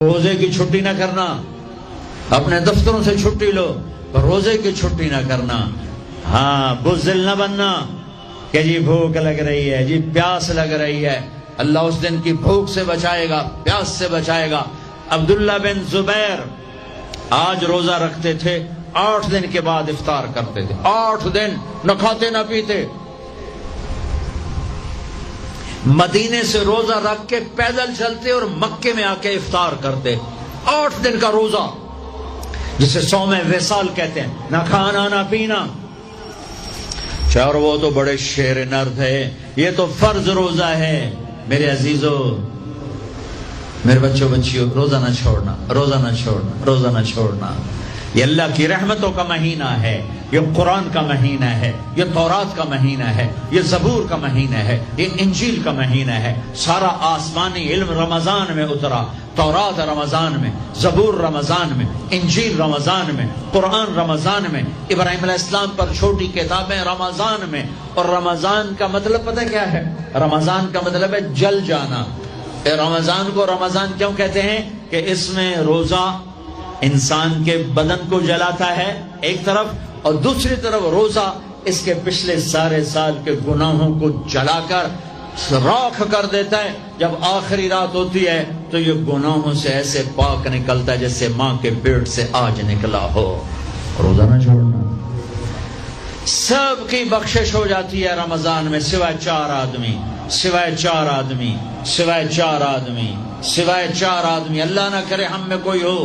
روزے کی چھٹی نہ کرنا، اپنے دفتروں سے چھٹی لو، روزے کی چھٹی نہ کرنا۔ ہاں، بزدل نہ بننا کہ جی بھوک لگ رہی ہے، جی پیاس لگ رہی ہے۔ اللہ اس دن کی بھوک سے بچائے گا، پیاس سے بچائے گا۔ عبداللہ بن زبیر آج روزہ رکھتے تھے، 8 دن کے بعد افطار کرتے تھے، 8 دن نہ کھاتے نہ پیتے۔ مدینے سے روزہ رکھ کے پیدل چلتے اور مکے میں آ کے افطار کرتے، 8 دن کا روزہ، جسے صوم وصال کہتے ہیں، نہ کھانا نہ پینا۔ اور وہ تو بڑے شیر نر تھے، یہ تو فرض روزہ ہے۔ میرے عزیزو، میرے بچوں بچیوں، روزہ نہ چھوڑنا، روزہ نہ چھوڑنا، روزہ نہ چھوڑنا۔ یہ اللہ کی رحمتوں کا مہینہ ہے، یہ قرآن کا مہینہ ہے، یہ تورات کا مہینہ ہے، یہ زبور کا مہینہ ہے، یہ انجیل کا مہینہ ہے۔ سارا آسمانی علم رمضان میں اترا، تورات رمضان میں، زبور رمضان میں، انجیل رمضان میں، قرآن رمضان میں، ابراہیم علیہ السلام پر چھوٹی کتابیں رمضان میں۔ اور رمضان کا مطلب پتہ کیا ہے؟ رمضان کا مطلب ہے جل جانا۔ رمضان کو رمضان کیوں کہتے ہیں؟ کہ اس میں روزہ انسان کے بدن کو جلاتا ہے ایک طرف، اور دوسری طرف روزہ اس کے پچھلے سارے سال کے گناہوں کو جلا کر راکھ کر دیتا ہے۔ جب آخری رات ہوتی ہے تو یہ گناہوں سے ایسے پاک نکلتا ہے جیسے ماں کے پیٹ سے آج نکلا ہو۔ روزہ نہ چھوڑنا۔ سب کی بخشش ہو جاتی ہے رمضان میں، سوائے 4 آدمی، سوائے 4 آدمی، سوائے 4 آدمی، سوائے 4 آدمی۔ اللہ نہ کرے ہم میں کوئی ہو